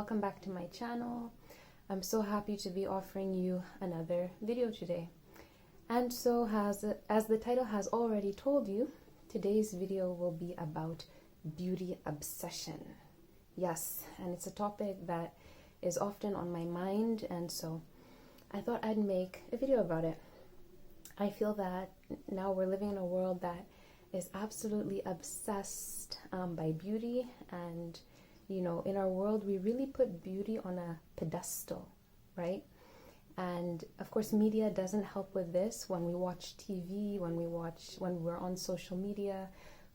welcome back to my channel. I'm so happy to be offering you another video today. And so as the title has already told you, today's video will be about beauty obsession. Yes, and it's a topic that is often on my mind, and so I thought I'd make a video about it. I feel that now we're living in a world that is absolutely obsessed by beauty, and you know, in our world we really put beauty on a pedestal, right? And of course media doesn't help with this. When we watch TV, when we're on social media,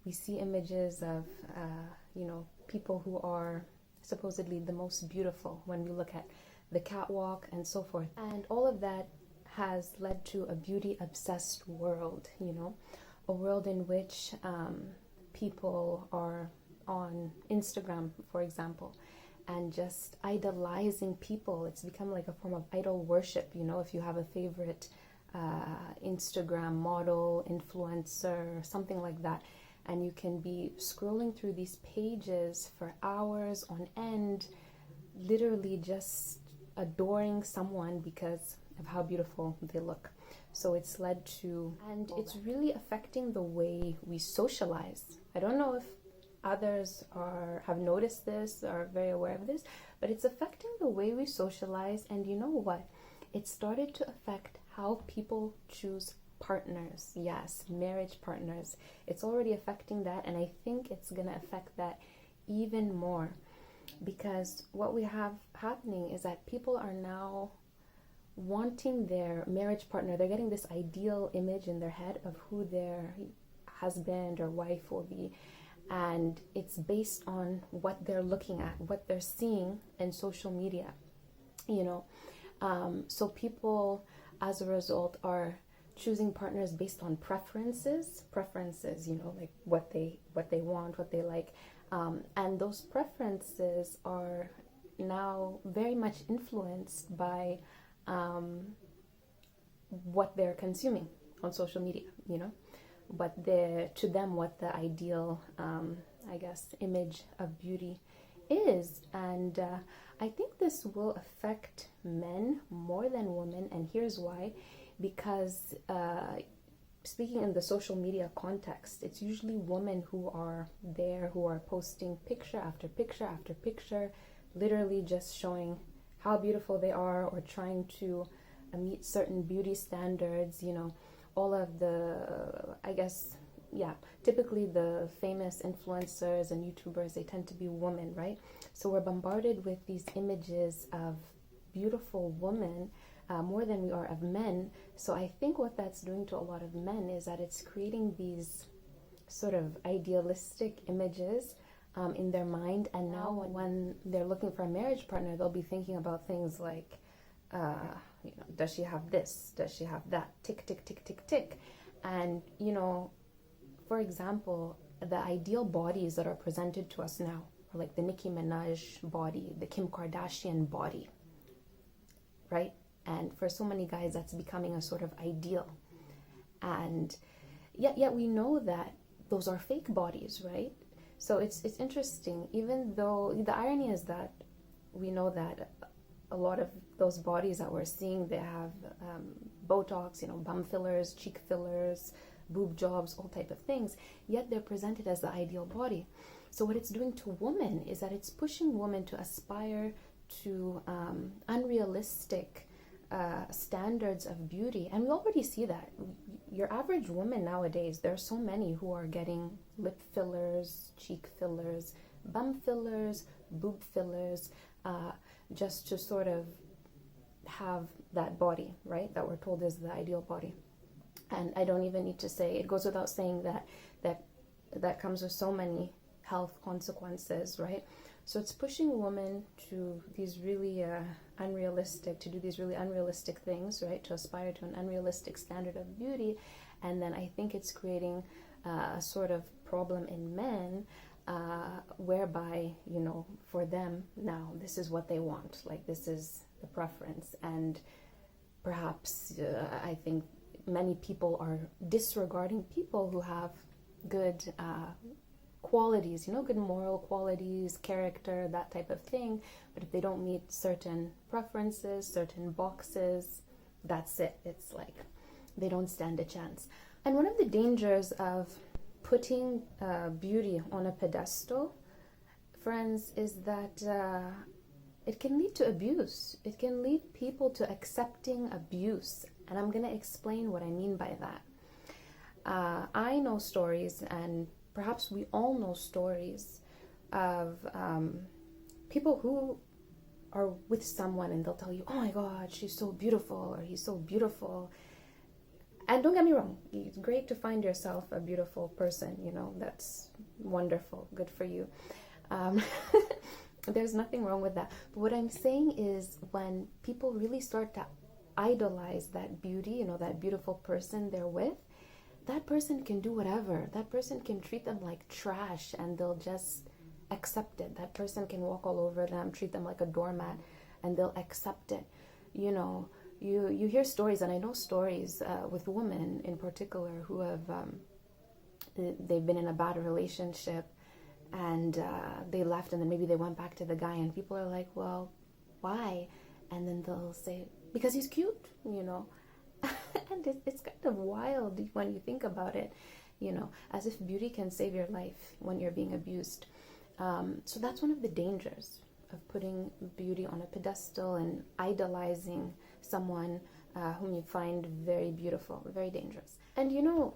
we see images of people who are supposedly the most beautiful when we look at the catwalk and so forth. And all of that has led to a beauty obsessed world, a world in which people are on Instagram, for example, and just idolizing people. It's become like a form of idol worship. If you have a favorite Instagram model, influencer, something like that, and you can be scrolling through these pages for hours on end, literally just adoring someone because of how beautiful they look. So it's led to, and it's really affecting the way we socialize. I don't know if others have noticed this or are very aware of this, but it's affecting the way we socialize. And you know what? It started to affect how people choose partners. Yes, marriage partners. It's already affecting that, and I think it's going to affect that even more, because what we have happening is that people are now wanting their marriage partner. They're getting this ideal image in their head of who their husband or wife will be, and it's based on what they're looking at, what they're seeing in social media, so people as a result are choosing partners based on preferences, like what they want, what they like, and those preferences are now very much influenced by what they're consuming on social media, what the ideal image of beauty is. And I think this will affect men more than women, and here's why. Because speaking in the social media context, it's usually women who are there, who are posting picture after picture after picture, literally just showing how beautiful they are, or trying to meet certain beauty standards. All of the, typically the famous influencers and YouTubers, they tend to be women, right? So we're bombarded with these images of beautiful women more than we are of men. So I think what that's doing to a lot of men is that it's creating these sort of idealistic images in their mind, and now when they're looking for a marriage partner, they'll be thinking about things like, does she have this? Does she have that? Tick, tick, tick, tick, tick. And, for example, the ideal bodies that are presented to us now are like the Nicki Minaj body, the Kim Kardashian body, right? And for so many guys, that's becoming a sort of ideal. And yet we know that those are fake bodies, right? So it's interesting, even though the irony is that we know that a lot of those bodies that we're seeing, they have Botox, bum fillers, cheek fillers, boob jobs, all type of things, yet they're presented as the ideal body. So what it's doing to women is that it's pushing women to aspire to unrealistic standards of beauty. And we already see that. Your average woman nowadays, there are so many who are getting lip fillers, cheek fillers, bum fillers, boob fillers, just to sort of have that body, right, that we're told is the ideal body. And I don't even need to say, it goes without saying that comes with so many health consequences, right? So it's pushing women to these really to do these really unrealistic things, right? To aspire to an unrealistic standard of beauty. And then I think it's creating a sort of problem in men, whereby, for them now, this is what they want. Like, this is the preference. And perhaps I think many people are disregarding people who have good qualities, good moral qualities, character, that type of thing. But if they don't meet certain preferences, certain boxes, that's it. It's like they don't stand a chance. And one of the dangers of putting beauty on a pedestal, friends, is that it can lead to abuse. It can lead people to accepting abuse. And I'm going to explain what I mean by that. I know stories, and perhaps we all know stories of people who are with someone and they'll tell you, oh my God, she's so beautiful, or he's so beautiful. And don't get me wrong, it's great to find yourself a beautiful person, that's wonderful, good for you. There's nothing wrong with that. But what I'm saying is when people really start to idolize that beauty, that beautiful person they're with, that person can do whatever. That person can treat them like trash and they'll just accept it. That person can walk all over them, treat them like a doormat, and they'll accept it. You hear stories, and I know stories with women in particular who have they've been in a bad relationship, and they left, and then maybe they went back to the guy, and people are like, well, why? And then they'll say, because he's cute, and it's kind of wild when you think about it, as if beauty can save your life when you're being abused. So that's one of the dangers of putting beauty on a pedestal and idolizing someone whom you find very beautiful, very dangerous. And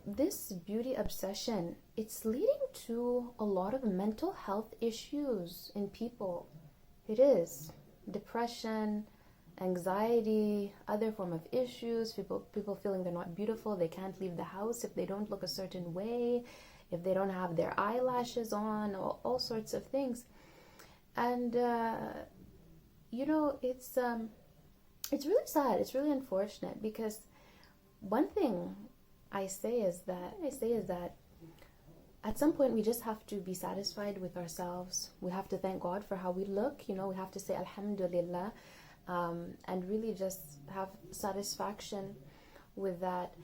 this beauty obsession, it's leading to a lot of mental health issues in people. It is. Depression, anxiety, other form of issues, people feeling they're not beautiful, they can't leave the house if they don't look a certain way, if they don't have their eyelashes on, all sorts of things. And it's really sad, it's really unfortunate, because one thing I say is that at some point we just have to be satisfied with ourselves. We have to thank God for how we look, we have to say Alhamdulillah, and really just have satisfaction with that,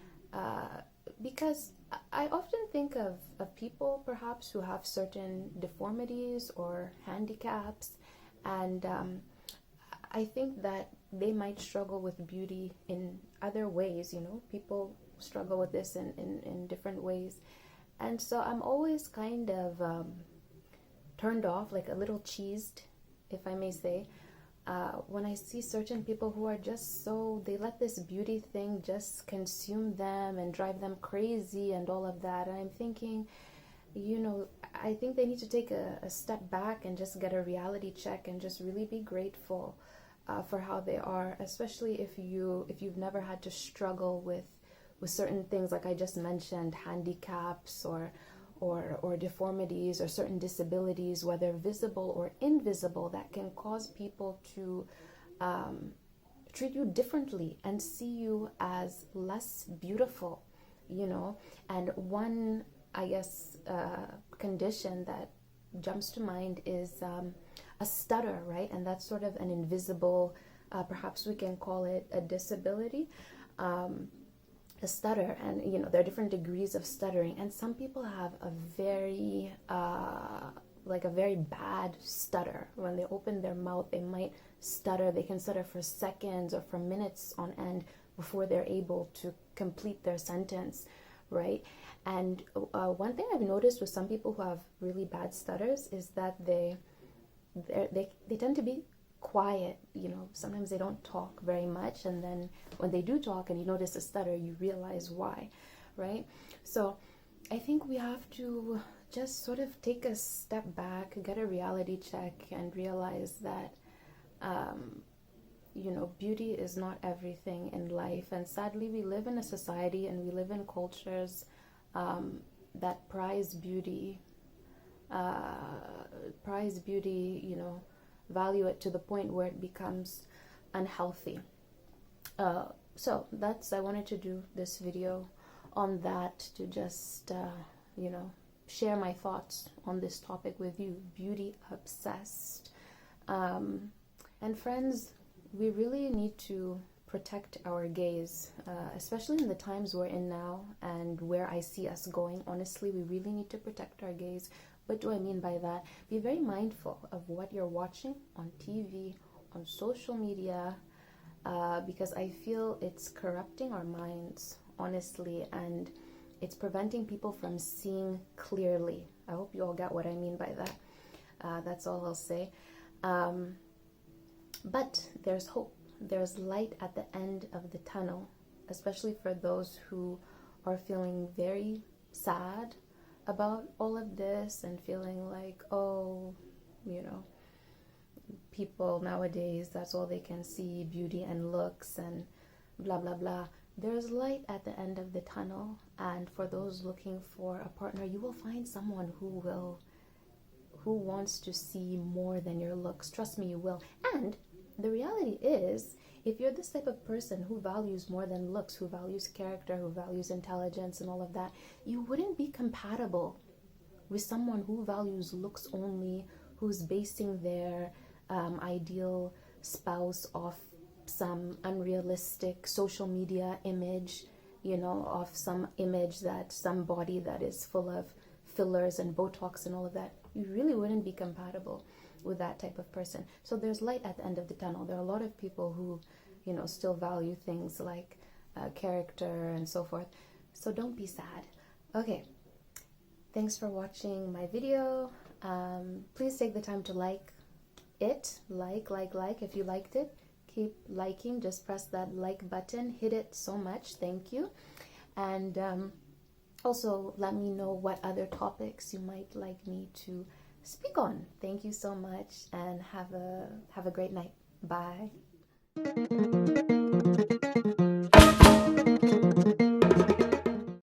because I often think of people perhaps who have certain deformities or handicaps, and I think that they might struggle with beauty in other ways. People struggle with this in different ways, and so I'm always kind of turned off, like a little cheesed, if I may say, when I see certain people who are just they let this beauty thing just consume them and drive them crazy and all of that. And I'm thinking, I think they need to take a step back and just get a reality check and just really be grateful for how they are, especially if you've never had to struggle with certain things like I just mentioned, handicaps or deformities or certain disabilities, whether visible or invisible, that can cause people to treat you differently and see you as less beautiful, And one, I guess, condition that jumps to mind is a stutter, right? And that's sort of an invisible, perhaps we can call it a disability. A stutter, and there are different degrees of stuttering, and some people have a very very bad stutter. When they open their mouth, they might stutter. They can stutter for seconds or for minutes on end before they're able to complete their sentence, right? And one thing I've noticed with some people who have really bad stutters is that they tend to be quiet. Sometimes they don't talk very much, and then when they do talk and you notice a stutter, you realize why, right? So I think we have to just sort of take a step back, get a reality check, and realize that beauty is not everything in life. And sadly, we live in a society and we live in cultures that prize beauty, value it to the point where it becomes unhealthy. So I wanted to do this video on that, to just share my thoughts on this topic with you, beauty obsessed. And friends, we really need to protect our gaze, especially in the times we're in now and where I see us going. Honestly, we really need to protect our gaze. What do I mean by that? Be very mindful of what you're watching on TV, on social media, because I feel it's corrupting our minds, honestly, and it's preventing people from seeing clearly. I hope you all get what I mean by that. That's all I'll say. But there's hope. There's light at the end of the tunnel, especially for those who are feeling very sad about all of this and feeling like, oh, you know, people nowadays, that's all they can see, beauty and looks and blah, blah, blah. There's light at the end of the tunnel. And for those looking for a partner, you will find someone who wants to see more than your looks. Trust me, you will. And the reality is, if you're this type of person who values more than looks, who values character, who values intelligence and all of that, you wouldn't be compatible with someone who values looks only, who's basing their ideal spouse off some unrealistic social media image, you know, of some image that some body that is full of fillers and Botox and all of that. You really wouldn't be compatible with that type of person. So there's light at the end of the tunnel. There are a lot of people who, you know, still value things like character and so forth. So don't be sad. Okay, thanks for watching my video. Please take the time to like it. Like if you liked it. Keep liking. Just press that like button. Hit it so much. Thank you. And also let me know what other topics you might like me to speak on. Thank you so much, and have a great night. Bye.